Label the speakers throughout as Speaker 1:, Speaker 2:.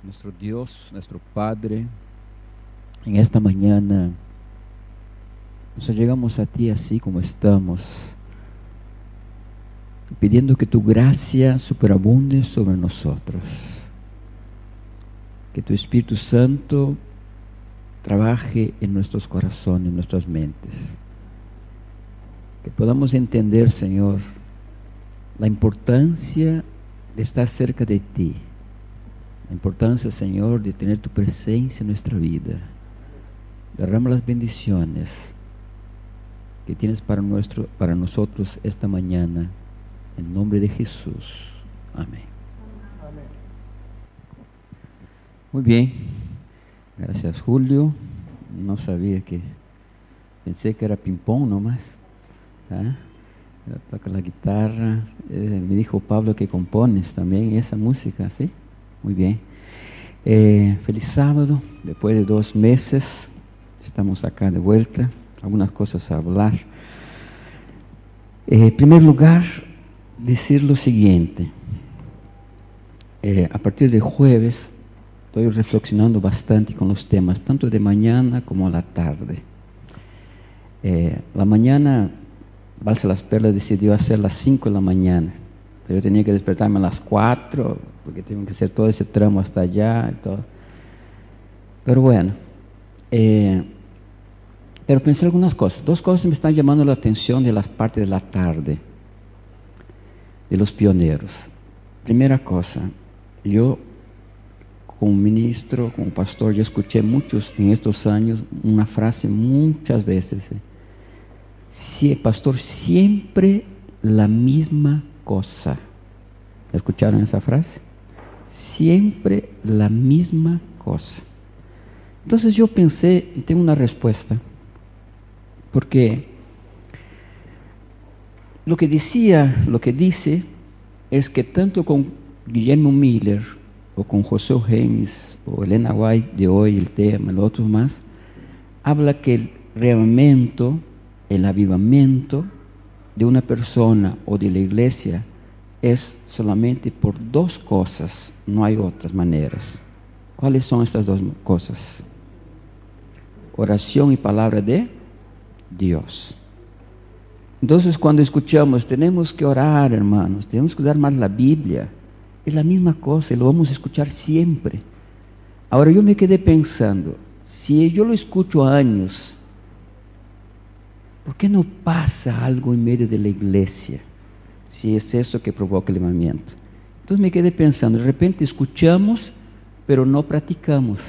Speaker 1: Nuestro Dios, nuestro Padre, en esta mañana nos llegamos a ti así como estamos, pidiendo que tu gracia superabunde sobre nosotros, que tu Espíritu Santo trabaje en nuestros corazones, en nuestras mentes, que podamos entender, Señor, la importancia de estar cerca de ti, la importancia, Señor, de tener tu presencia en nuestra vida. Derrama las bendiciones que tienes para nosotros esta mañana, en nombre de Jesús. Amén.
Speaker 2: Amén.
Speaker 1: Muy bien, gracias Julio. No sabía pensé que era ping-pong nomás. ¿Ah? Toca la guitarra. Me dijo Pablo que compones también esa música, ¿sí? Muy bien. Feliz sábado. Después de 2 meses estamos acá de vuelta. Algunas cosas a hablar. En primer lugar, decir lo siguiente. A partir de jueves estoy reflexionando bastante con los temas, tanto de mañana como a la tarde. La mañana, Balsa Las Perlas decidió hacer las 5 de la mañana. Pero yo tenía que despertarme a las 4, porque tengo que hacer todo ese tramo hasta allá y todo. Pero bueno, pero pensé algunas cosas. 2 cosas me están llamando la atención de las partes de la tarde, de los pioneros. Primera cosa, yo como ministro, como pastor, yo escuché muchos en estos años una frase muchas veces. Sí, pastor, siempre la misma cosa. ¿Escucharon esa frase? Siempre la misma cosa. Entonces yo pensé y tengo una respuesta, porque lo que dice es que tanto con Guillermo Miller o con José O'Higgins o Elena White de hoy, el tema, los otros más, habla que el reavivamiento, el avivamiento de una persona o de la iglesia es solamente por 2 cosas, no hay otras maneras. ¿Cuáles son estas 2 cosas? Oración y palabra de Dios. Entonces, cuando escuchamos, tenemos que orar, hermanos, tenemos que usar más la Biblia, es la misma cosa y lo vamos a escuchar siempre. Ahora yo me quedé pensando, si yo lo escucho años, ¿por qué no pasa algo en medio de la iglesia? Si es eso que provoca el avivamiento. Entonces me quedé pensando, de repente escuchamos, pero no practicamos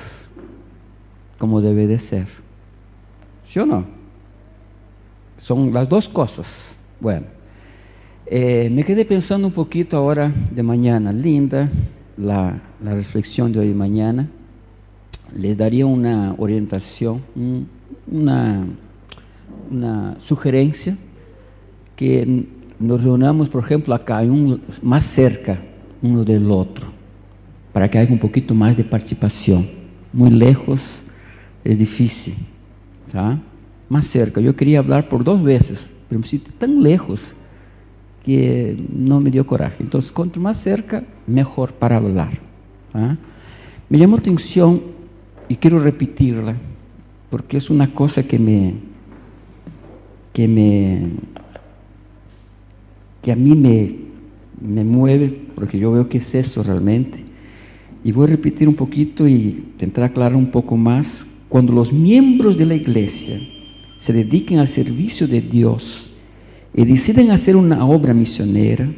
Speaker 1: como debe de ser. ¿Sí o no? Son las 2 cosas. Bueno, me quedé pensando un poquito ahora de mañana. Linda la reflexión de hoy y mañana. Les daría una orientación, una sugerencia, que nos reunamos, por ejemplo, acá, más cerca uno del otro, para que haya un poquito más de participación. Muy lejos es difícil, ¿tá? Más cerca. Yo quería hablar por 2 veces, pero me siento tan lejos que no me dio coraje. Entonces, cuanto más cerca, mejor para hablar, ¿tá? Me llamó atención y quiero repetirla, porque es una cosa que a mí me mueve, porque yo veo que es eso realmente. Y voy a repetir un poquito y intentar aclarar un poco más. Cuando los miembros de la iglesia se dediquen al servicio de Dios y deciden hacer una obra misionera,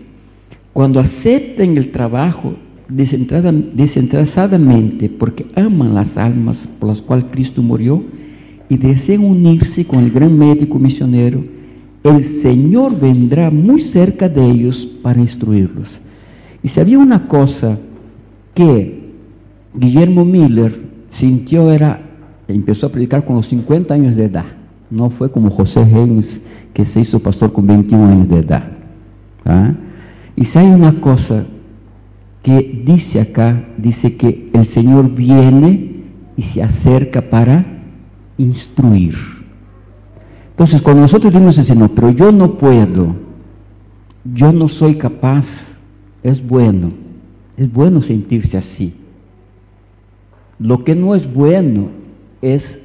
Speaker 1: cuando acepten el trabajo desinteresadamente porque aman las almas por las cuales Cristo murió y desean unirse con el gran médico misionero, el Señor vendrá muy cerca de ellos para instruirlos. Y si había una cosa que Guillermo Miller sintió, empezó a predicar con los 50 años de edad. No fue como José Higgins, que se hizo pastor con 21 años de edad. ¿Ah? Y si hay una cosa que dice acá, dice que el Señor viene y se acerca para instruir. Entonces, cuando nosotros decimos así, no, pero yo no puedo, yo no soy capaz, es bueno sentirse así. Lo que no es bueno es,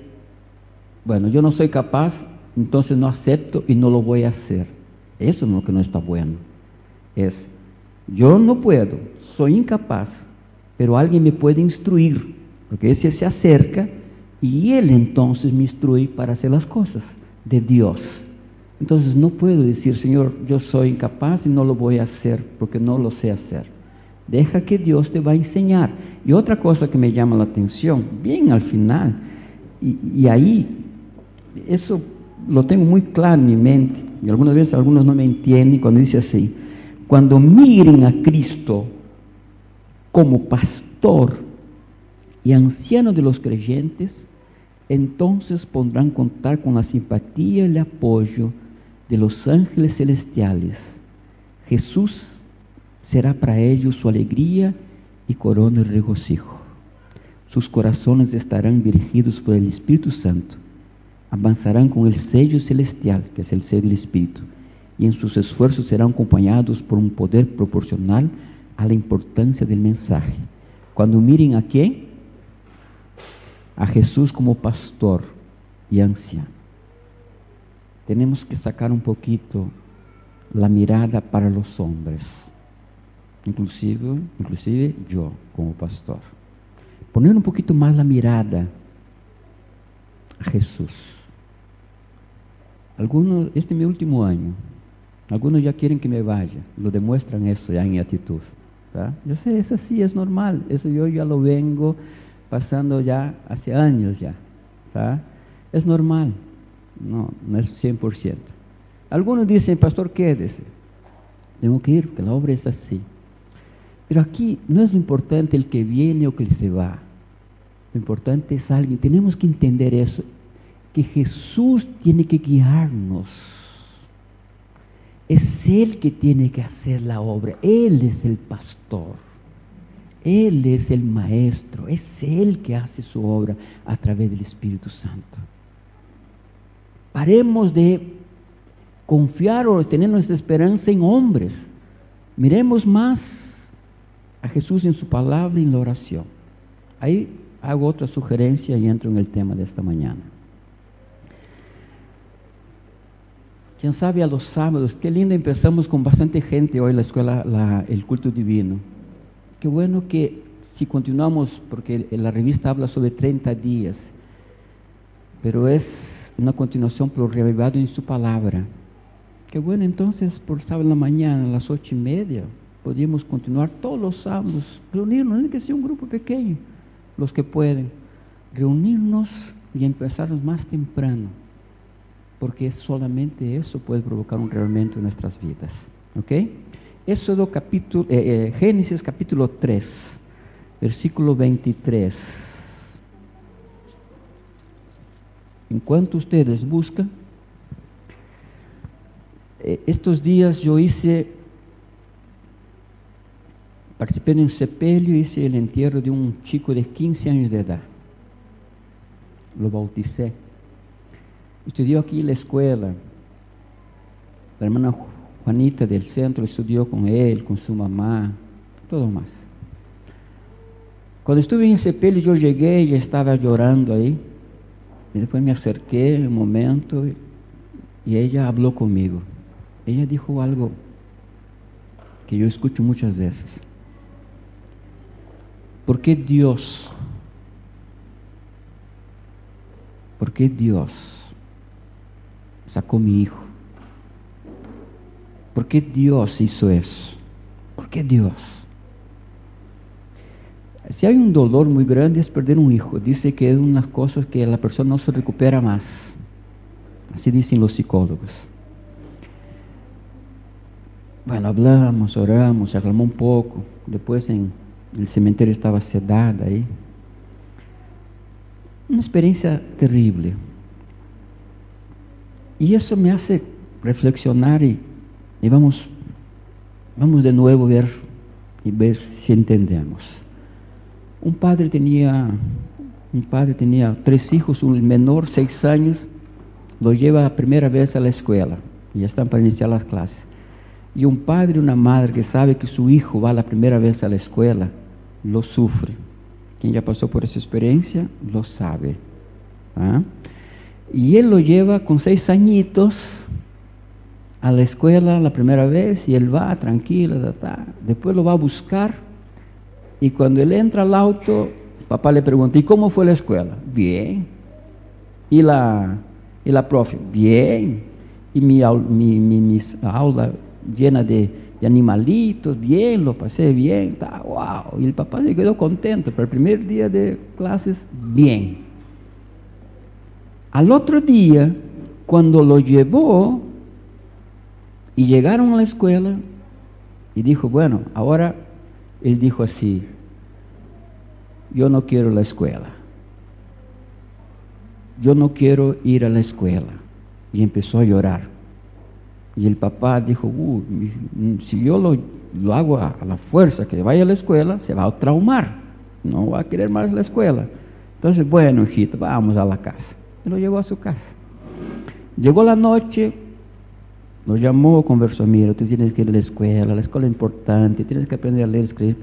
Speaker 1: bueno, yo no soy capaz, entonces no acepto y no lo voy a hacer. Eso es lo que no está bueno. Es, yo no puedo, soy incapaz, pero alguien me puede instruir, porque ese se acerca y él entonces me instruye para hacer las cosas de Dios. Entonces no puedo decir, Señor, yo soy incapaz y no lo voy a hacer porque no lo sé hacer. Deja que Dios te va a enseñar. Y otra cosa que me llama la atención, bien al final, y ahí, eso lo tengo muy claro en mi mente, y algunas veces algunos no me entienden cuando dice así, cuando miren a Cristo como pastor y anciano de los creyentes, entonces podrán contar con la simpatía y el apoyo de los ángeles celestiales. Jesús será para ellos su alegría y corona de regocijo. Sus corazones estarán dirigidos por el Espíritu Santo. Avanzarán con el sello celestial, que es el sello del Espíritu, y en sus esfuerzos serán acompañados por un poder proporcional a la importancia del mensaje. Cuando miren a ¿quién? A Jesús como pastor y anciano. Tenemos que sacar un poquito la mirada para los hombres, inclusive yo como pastor. Poner un poquito más la mirada a Jesús. Algunos, este es mi último año, algunos ya quieren que me vaya, lo demuestran eso ya en mi actitud, ¿tá? Yo sé, es así, es normal, eso yo ya lo vengo pasando ya hace años ya, ¿tá? Es normal, no es 100%. Algunos dicen, pastor, quédese, tengo que ir, porque la obra es así. Pero aquí no es lo importante el que viene o que se va, lo importante es alguien, tenemos que entender eso, que Jesús tiene que guiarnos, es Él que tiene que hacer la obra, Él es el pastor, Él es el maestro, es Él que hace su obra a través del Espíritu Santo. Paremos de confiar o tener nuestra esperanza en hombres, miremos más a Jesús en su palabra y en la oración. Ahí hago otra sugerencia y entro en el tema de esta mañana. Quién sabe a los sábados, qué lindo, empezamos con bastante gente hoy en la escuela, el culto divino. Qué bueno que si continuamos, porque la revista habla sobre 30 días, pero es una continuación por lo reavivado en su palabra. Qué bueno, entonces por sábado en la mañana, a las 8:30, podríamos continuar todos los sábados, reunirnos, no tiene que ser un grupo pequeño, los que pueden, reunirnos y empezarnos más temprano, porque solamente eso puede provocar un realmente en nuestras vidas. ¿Ok? Génesis capítulo 3, versículo 23. Enquanto ustedes buscan, estos días yo participé de un sepelio, hice el entierro de un chico de 15 años de edad. Lo bauticé. Estudió aquí en la escuela. La hermana Juanita del centro estudió con él, con su mamá, todo más. Cuando estuve en el sepelio, yo llegué y estaba llorando ahí. Y después me acerqué un momento y ella habló conmigo. Ella dijo algo que yo escucho muchas veces. ¿Por qué Dios sacó a mi hijo? ¿Por qué Dios hizo eso? ¿Por qué Dios? Si hay un dolor muy grande es perder un hijo. Dice que es una cosa que la persona no se recupera más. Así dicen los psicólogos. Bueno, hablamos, oramos, se acalmó un poco. Después en el cementerio estaba sedada ahí. Una experiencia terrible. Y eso me hace reflexionar y vamos de nuevo a ver si entendemos. Un padre tenía 3 hijos, un menor, 6 años, lo lleva la primera vez a la escuela, y ya están para iniciar las clases. Y un padre y una madre que sabe que su hijo va la primera vez a la escuela, lo sufre. Quien ya pasó por esa experiencia lo sabe. ¿Ah? Y él lo lleva con 6 añitos a la escuela la primera vez, y él va tranquilo, después lo va a buscar, y cuando él entra al auto, papá le pregunta: ¿y cómo fue la escuela? Bien. ¿Y la profe? Bien. ¿Y mis aulas llenas de animalitos? Bien, lo pasé bien. Wow. Y el papá se quedó contento, pero el primer día de clases, bien. Al otro día, cuando lo llevó y llegaron a la escuela, y dijo: bueno, ahora, él dijo así: yo no quiero la escuela, yo no quiero ir a la escuela. Y empezó a llorar. Y el papá dijo: si yo lo hago a la fuerza que vaya a la escuela, se va a traumar, no va a querer más la escuela. Entonces, bueno, hijito, vamos a la casa. Y lo llevó a su casa. Llegó la noche, lo llamó, conversó: mira, tú tienes que ir a la escuela es importante, tienes que aprender a leer, escribir,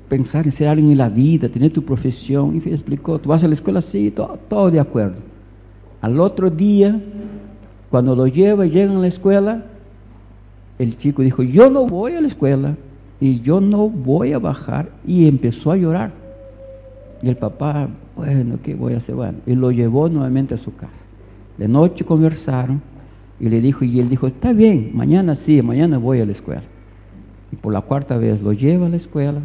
Speaker 1: pensar en ser alguien en la vida, tener tu profesión. Y explicó: tú vas a la escuela, sí, todo de acuerdo. Al otro día, cuando lo lleva y llegan a la escuela, el chico dijo: yo no voy a la escuela y yo no voy a bajar, y empezó a llorar. Y el papá: bueno, ¿qué voy a hacer? Bueno, y lo llevó nuevamente a su casa. De noche conversaron, y él dijo: está bien, mañana sí, mañana voy a la escuela. Y por la 4ª vez lo lleva a la escuela,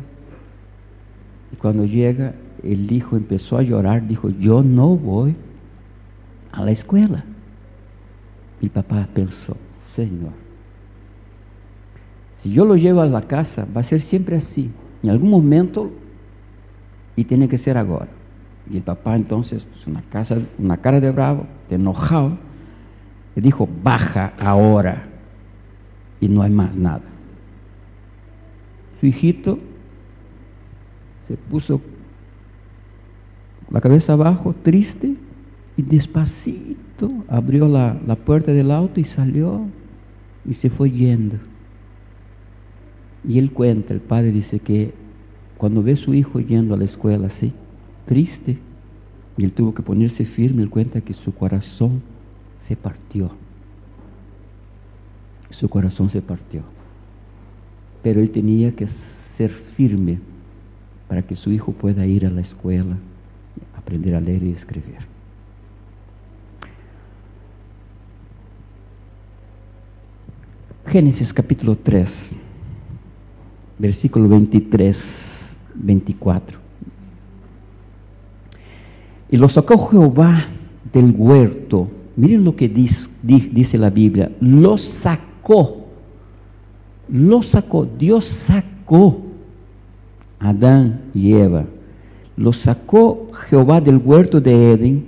Speaker 1: y cuando llega, el hijo empezó a llorar, dijo: yo no voy a la escuela. Y el papá pensó: Señor, si yo lo llevo a la casa, va a ser siempre así, en algún momento, y tiene que ser ahora. Y el papá entonces, pues una cara de bravo, de enojado, le dijo: baja ahora, y no hay más nada. Su hijito se puso la cabeza abajo, triste, y despacito abrió la puerta del auto y salió, y se fue yendo. Y él cuenta, el padre dice que cuando ve a su hijo yendo a la escuela así, triste, y él tuvo que ponerse firme, él cuenta que su corazón se partió. Su corazón se partió. Pero él tenía que ser firme para que su hijo pueda ir a la escuela, aprender a leer y escribir. Génesis capítulo 3, versículo 23, 24. Y lo sacó Jehová del huerto. Miren lo que dice la Biblia. Lo sacó, Dios sacó a Adán y Eva. Lo sacó Jehová del huerto de Edén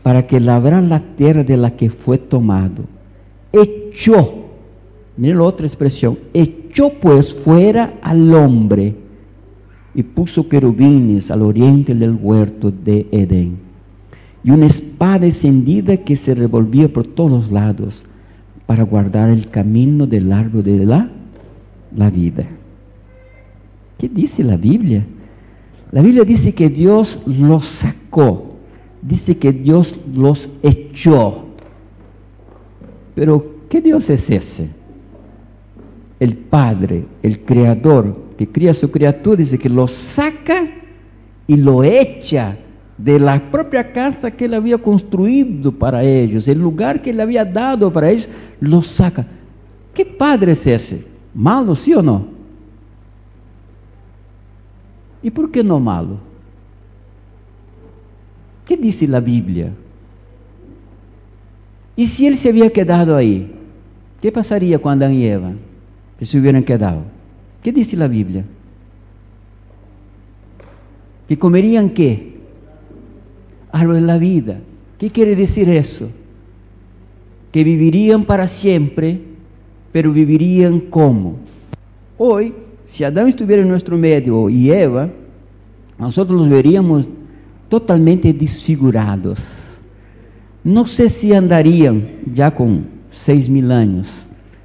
Speaker 1: para que labrara la tierra de la que fue tomado. Echó, miren la otra expresión, echó pues fuera al hombre y puso querubines al oriente del huerto de Edén, y una espada encendida que se revolvía por todos lados para guardar el camino del árbol de la vida. ¿Qué dice la Biblia? La Biblia dice que Dios los sacó, dice que Dios los echó. Pero ¿qué Dios es ese? El Padre, el Creador, que cría a su criatura, dice que lo saca y lo echa de la propia casa que él había construido para ellos, el lugar que él había dado para ellos, lo saca. ¿Qué padre es ese? ¿Malo, sí o no? ¿Y por qué no malo? ¿Qué dice la Biblia? ¿Y si él se había quedado ahí? ¿Qué pasaría con Adán y Eva que se hubieran quedado? ¿Qué dice la Biblia? ¿Que comerían qué? Árbol de la vida. ¿Qué quiere decir eso? Que vivirían para siempre, pero vivirían ¿cómo? Hoy, si Adán estuviera en nuestro medio y Eva, nosotros los veríamos totalmente desfigurados. No sé si andarían ya con 6.000 años,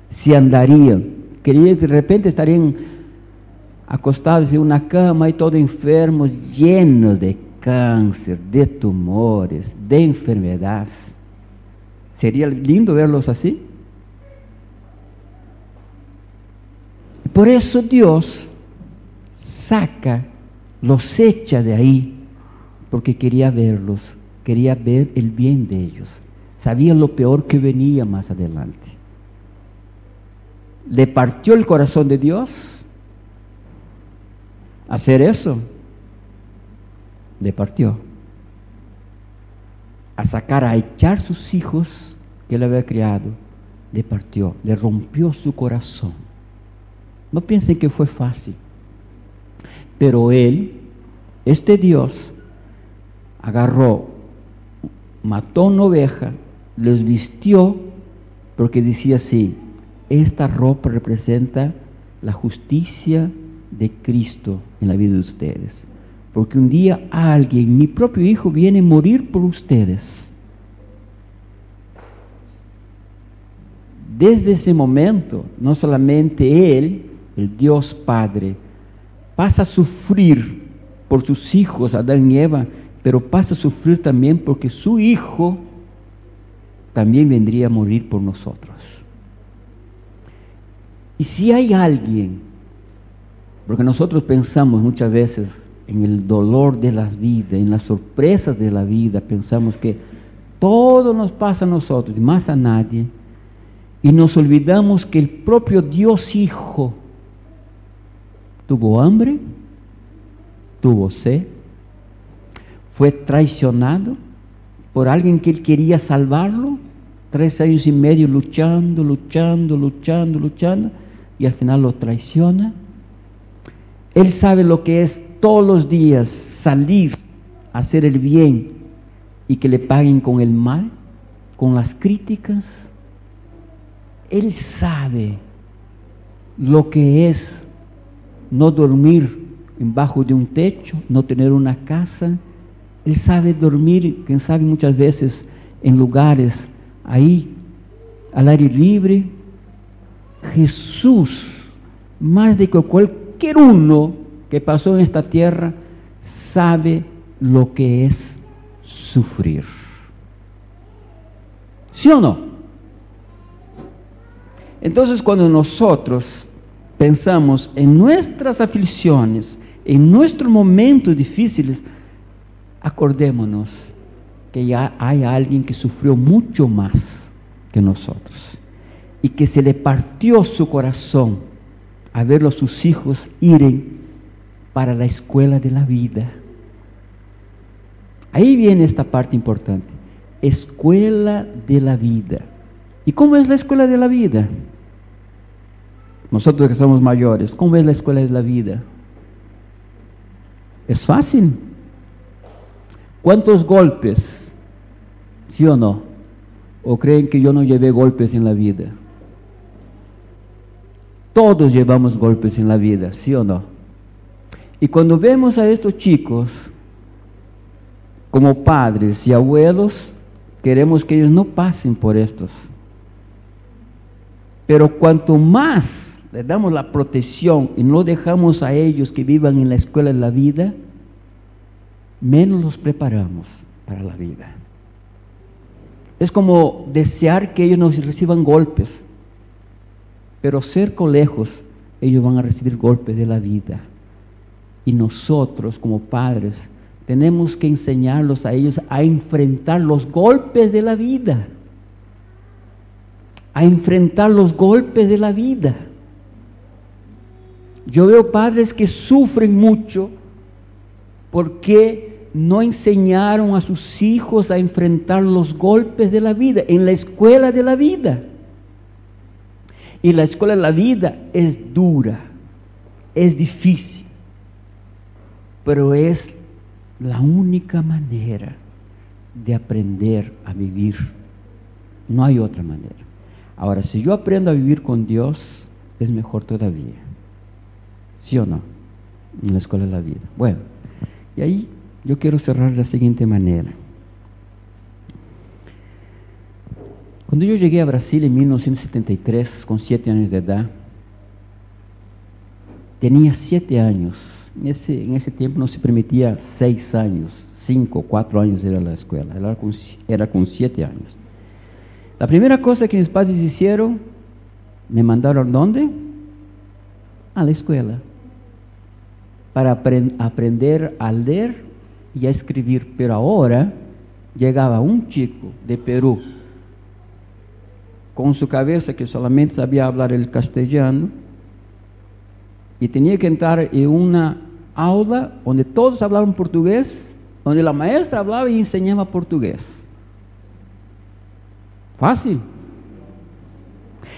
Speaker 1: si andarían, que de repente estarían acostados en una cama y todos enfermos, llenos de cáncer, de tumores, de enfermedades. ¿Sería lindo verlos así? Por eso Dios los echa de ahí, porque quería verlos, quería ver el bien de ellos. Sabía lo peor que venía más adelante. ¿Le partió el corazón de Dios hacer eso? Le partió. A echar sus hijos que él había criado, le partió, le rompió su corazón. No piensen que fue fácil. Pero él, este Dios, agarró, mató una oveja, les vistió, porque decía así: esta ropa representa la justicia de Cristo en la vida de ustedes. Porque un día alguien, mi propio hijo, viene a morir por ustedes. Desde ese momento, no solamente él, el Dios Padre, pasa a sufrir por sus hijos, Adán y Eva, pero pasa a sufrir también porque su hijo también vendría a morir por nosotros. Y si hay alguien, porque nosotros pensamos muchas veces en el dolor de la vida, en las sorpresas de la vida, pensamos que todo nos pasa a nosotros y más a nadie, y nos olvidamos que el propio Dios Hijo tuvo hambre, tuvo sed, fue traicionado por alguien que él quería salvarlo, 3 años y medio luchando, y al final lo traiciona. Él sabe lo que es todos los días salir a hacer el bien y que le paguen con el mal, con las críticas. Él sabe lo que es no dormir debajo de un techo, no tener una casa. Él sabe dormir, quién sabe, muchas veces en lugares ahí al aire libre. Jesús, más de que cualquier uno que pasó en esta tierra, sabe lo que es sufrir. ¿Sí o no? Entonces, cuando nosotros pensamos en nuestras aflicciones, en nuestros momentos difíciles, acordémonos que ya hay alguien que sufrió mucho más que nosotros y que se le partió su corazón a ver a sus hijos ir para la escuela de la vida. Ahí viene esta parte importante: escuela de la vida. ¿Y cómo es la escuela de la vida? Nosotros que somos mayores, ¿cómo es la escuela de la vida? ¿Es fácil? ¿Cuántos golpes? ¿Sí o no? ¿O creen que yo no llevé golpes en la vida? Todos llevamos golpes en la vida, ¿sí o no? Y cuando vemos a estos chicos, como padres y abuelos, queremos que ellos no pasen por estos. Pero cuanto más les damos la protección y no dejamos a ellos que vivan en la escuela de la vida, menos los preparamos para la vida. Es como desear que ellos no reciban golpes, pero cerca o lejos ellos van a recibir golpes de la vida. Y nosotros como padres tenemos que enseñarlos a ellos a enfrentar los golpes de la vida, a enfrentar los golpes de la vida. Yo veo padres que sufren mucho porque no enseñaron a sus hijos a enfrentar los golpes de la vida en la escuela de la vida. Y la escuela de la vida es dura, es difícil, pero es la única manera de aprender a vivir. No hay otra manera. Ahora, si yo aprendo a vivir con Dios, es mejor todavía. ¿Sí o no? En la escuela de la vida. Bueno, y ahí yo quiero cerrar de la siguiente manera. Cuando yo llegué a Brasil en 1973, con 7 años de edad, Tenía 7 años. En ese tiempo no se permitía 6 años, 5, 4 años ir a la escuela. Era con 7 años. La primera cosa que mis padres hicieron, me mandaron ¿dónde? A la escuela. Para aprender a leer y a escribir. Pero ahora llegaba un chico de Perú con su cabeza que solamente sabía hablar el castellano y tenía que entrar en una aula donde todos hablaban portugués, donde la maestra hablaba y enseñaba portugués. Fácil.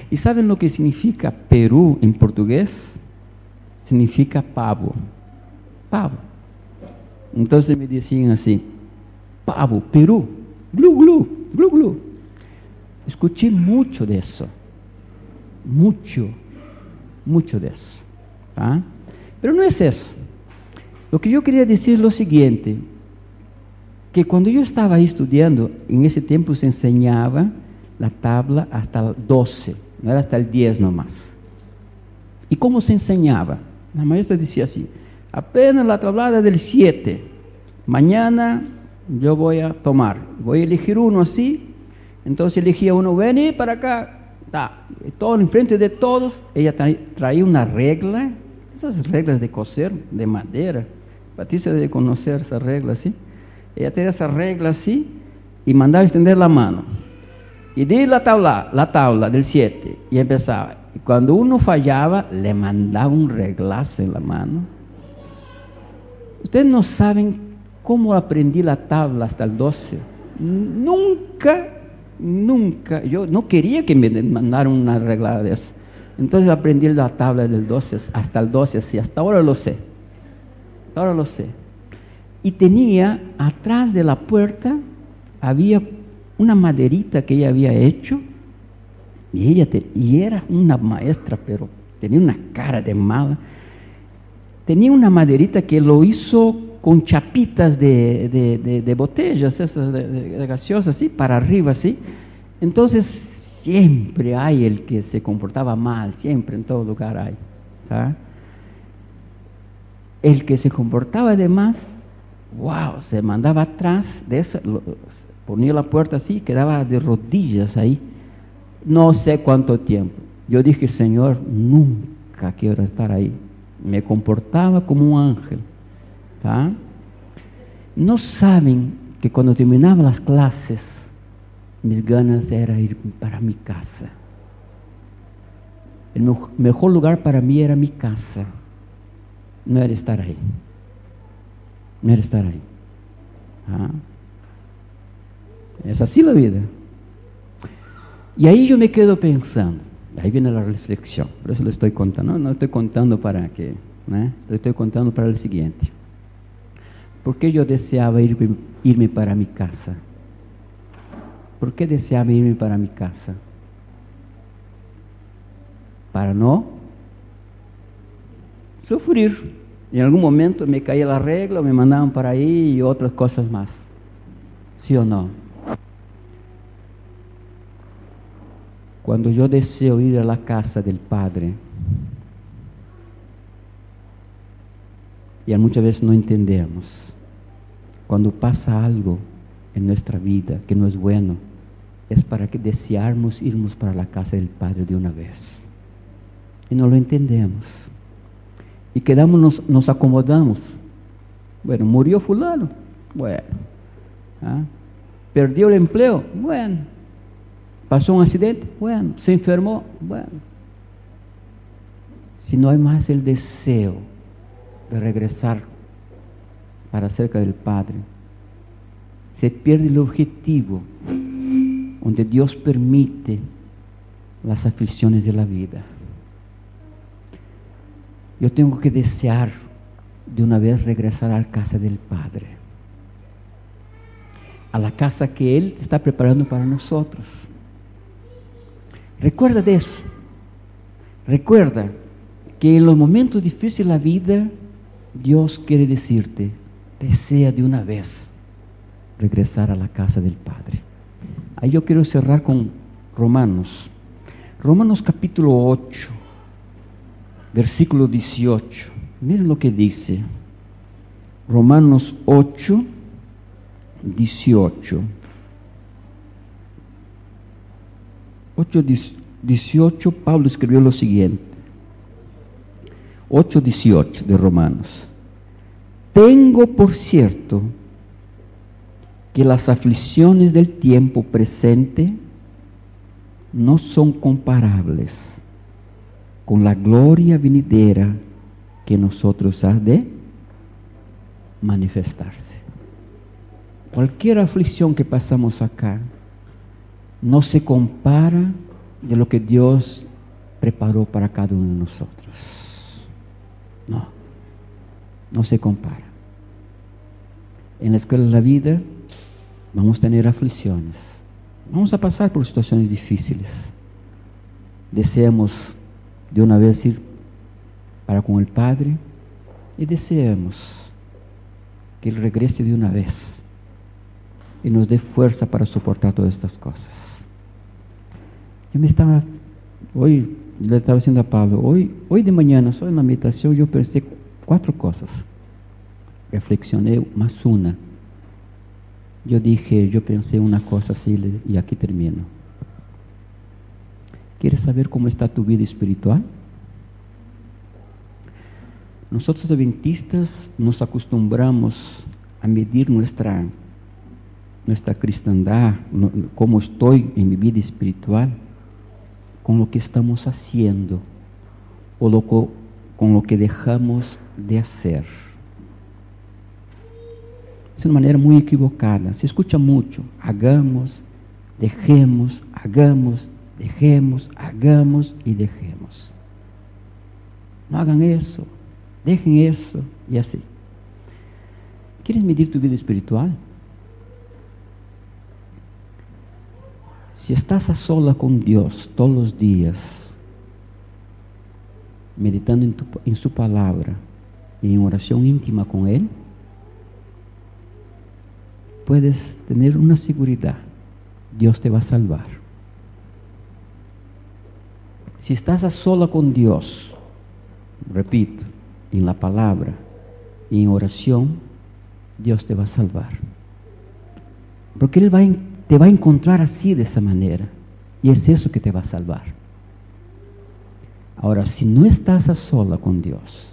Speaker 1: ¿Y saben lo que significa Perú en portugués? Significa pavo. Pavo. Entonces me decían así, pavo, Perú, glu, glu, glu, glu. Escuché mucho de eso. Mucho de eso. ¿Ah? Pero no es eso. Lo que yo quería decir es lo siguiente, que cuando yo estaba ahí estudiando, en ese tiempo se enseñaba la tabla hasta el 12, no era hasta el 10 nomás. ¿Y cómo se enseñaba? La maestra decía así, apenas la tablada del 7, mañana yo voy a elegir uno así, entonces elegía uno, vení para acá, todo enfrente de todos. Ella traía una regla, esas reglas de coser de madera, Patricia debe conocer esas reglas, ¿sí? Ella tenía esa regla así y mandaba extender la mano y di la tabla del 7 y empezaba. Y cuando uno fallaba, le mandaba un reglazo en la mano. Ustedes no saben cómo aprendí la tabla hasta el 12. Nunca, yo no quería que me mandaran una reglada de eso. Entonces aprendí la tabla del 12 hasta el 12, así, hasta ahora lo sé. Y tenía, atrás de la puerta, había una maderita que ella había hecho, y era una maestra, pero tenía una cara de mala. Tenía una maderita que lo hizo con chapitas de botellas, esas de gaseosas, así, para arriba, así. Entonces, siempre hay el que se comportaba mal, siempre en todo lugar hay. ¿Tá? El que se comportaba de más, wow, se mandaba atrás de eso, ponía la puerta así, quedaba de rodillas ahí, no sé cuánto tiempo. Yo dije, Señor, nunca quiero estar ahí. Me comportaba como un ángel. ¿Tá? No saben que cuando terminaba las clases, mis ganas era ir para mi casa. El mejor lugar para mí era mi casa. No era estar ahí. ¿Ah? Es así la vida. Y ahí yo me quedo pensando. Ahí viene la reflexión. Por eso lo estoy contando. No estoy contando para que, lo estoy contando para el siguiente. ¿Por qué yo deseaba irme para mi casa? ¿Por qué deseaba irme para mi casa? Para no sufrir. En algún momento me caía la regla, me mandaban para ahí y otras cosas más. ¿Sí o no? Cuando yo deseo ir a la casa del Padre, y muchas veces no entendemos, cuando pasa algo en nuestra vida que no es bueno, es para que desearmos irnos para la casa del Padre de una vez. Y no lo entendemos. Y nos acomodamos. Bueno, murió fulano. Bueno. Perdió el empleo. Bueno. Pasó un accidente. Bueno. Se enfermó. Bueno. Si no hay más el deseo de regresar para cerca del Padre, se pierde el objetivo donde Dios permite las aflicciones de la vida. Yo tengo que desear de una vez regresar a la casa del Padre, a la casa que Él está preparando para nosotros. Recuerda de eso. Recuerda que en los momentos difíciles de la vida, Dios quiere decirte, desea de una vez regresar a la casa del Padre. Ahí yo quiero cerrar con Romanos capítulo 8. versículo 18. Miren lo que dice. Romanos 8, 18. 8, 18, Pablo escribió lo siguiente. 8, 18 de Romanos. Tengo por cierto que las aflicciones del tiempo presente no son comparables con la gloria venidera que nosotros ha de manifestarse. Cualquier aflicción que pasamos acá no se compara de lo que Dios preparó para cada uno de nosotros. No se compara. En la escuela de la vida vamos a tener aflicciones, vamos a pasar por situaciones difíciles. Deseamos de una vez ir para con el Padre y deseamos que Él regrese de una vez y nos dé fuerza para soportar todas estas cosas. Hoy le estaba diciendo a Pablo, hoy de mañana, solo en la meditación, yo pensé 4 cosas. Reflexioné más una. Yo pensé una cosa así y aquí termino. ¿Quieres saber cómo está tu vida espiritual? Nosotros adventistas nos acostumbramos a medir nuestra cristiandad, cómo estoy en mi vida espiritual, con lo que estamos haciendo o con lo que dejamos de hacer. Es una manera muy equivocada. Se escucha mucho. Hagamos, dejemos, hagamos, dejemos, hagamos y dejemos. No hagan eso, dejen eso y así. ¿Quieres medir tu vida espiritual? Si estás a sola con Dios todos los días, meditando en su palabra y en oración íntima con Él, puedes tener una seguridad: Dios te va a salvar. Si estás a sola con Dios, repito, en la palabra y en oración, Dios te va a salvar. Porque Él te va a encontrar así, de esa manera, y es eso que te va a salvar. Ahora, si no estás a sola con Dios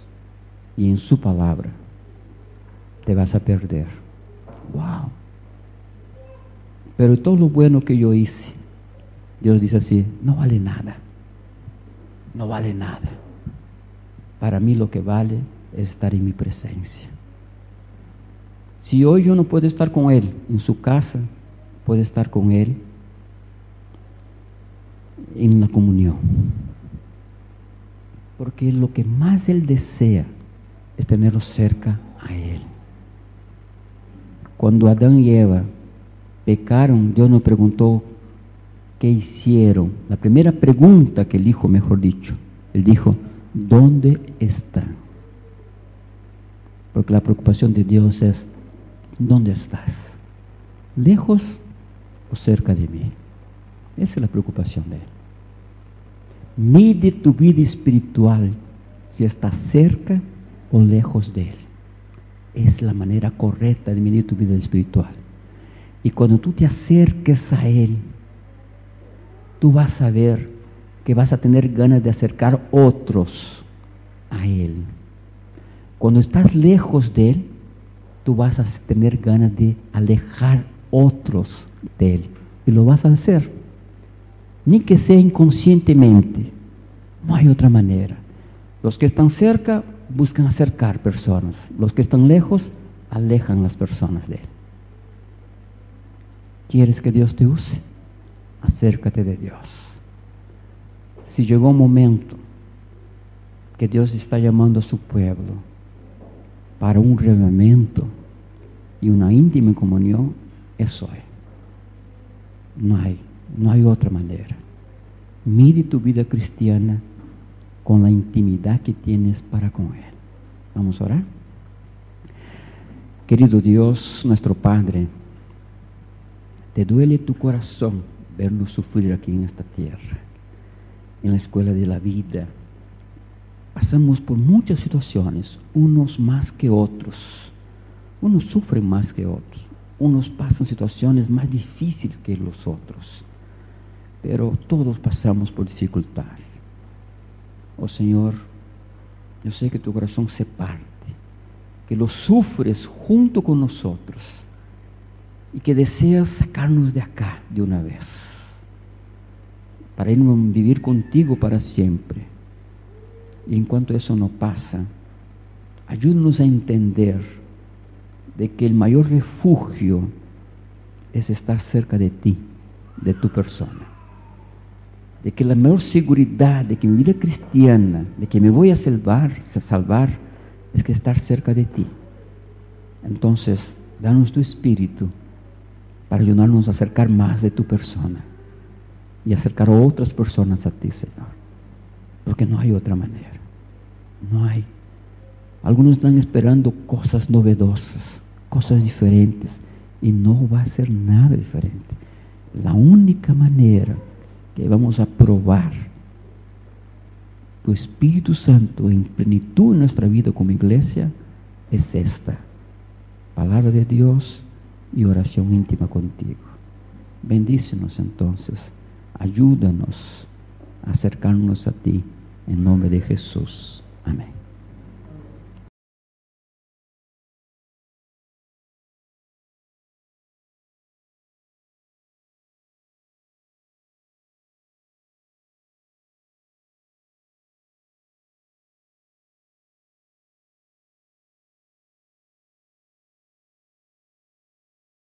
Speaker 1: y en su palabra, te vas a perder. Wow. Pero todo lo bueno que yo hice, Dios dice así, no vale nada. No vale nada. Para mí lo que vale es estar en mi presencia. Si hoy yo no puedo estar con Él en su casa, puedo estar con Él en la comunión. Porque lo que más Él desea es tenerlo cerca a Él. Cuando Adán y Eva pecaron, Dios nos preguntó qué hicieron. La primera pregunta que Él dijo, mejor dicho, Él dijo, ¿dónde están? Porque la preocupación de Dios es, ¿dónde estás? ¿Lejos o cerca de mí? Esa es la preocupación de Él. Mide tu vida espiritual, si estás cerca o lejos de Él. Es la manera correcta de medir tu vida espiritual. Y cuando tú te acerques a Él, tú vas a ver que vas a tener ganas de acercar otros a Él. Cuando estás lejos de Él, tú vas a tener ganas de alejar otros de Él. Y lo vas a hacer. Ni que sea inconscientemente. No hay otra manera. Los que están cerca buscan acercar personas. Los que están lejos alejan las personas de Él. ¿Quieres que Dios te use? Acércate de Dios. Si llegó un momento que Dios está llamando a su pueblo para un reavivamiento y una íntima comunión, es hoy. No hay otra manera. Mide tu vida cristiana con la intimidad que tienes para con Él. Vamos a orar. Querido Dios, nuestro Padre, te duele tu corazón vernos sufrir aquí en esta tierra, en la escuela de la vida, pasamos por muchas situaciones, unos más que otros. Unos sufren más que otros. Unos pasan situaciones más difíciles que los otros. Pero todos pasamos por dificultades. Oh Señor, yo sé que tu corazón se parte, que lo sufres junto con nosotros y que deseas sacarnos de acá de una vez, para irnos a vivir contigo para siempre. Y en cuanto eso no pasa, ayúdanos a entender de que el mayor refugio es estar cerca de ti, de tu persona. De que la mayor seguridad de que mi vida cristiana, de que me voy a salvar, es que estar cerca de ti. Entonces, danos tu espíritu para ayudarnos a acercar más de tu persona y acercar a otras personas a ti, Señor. Porque no hay otra manera. No hay. Algunos están esperando cosas novedosas, cosas diferentes, y no va a ser nada diferente. La única manera que vamos a probar tu Espíritu Santo en plenitud en nuestra vida como iglesia es esta: palabra de Dios y oración íntima contigo. Bendícenos entonces, ayúdanos a acercarnos a ti en nombre de Jesús. Amén.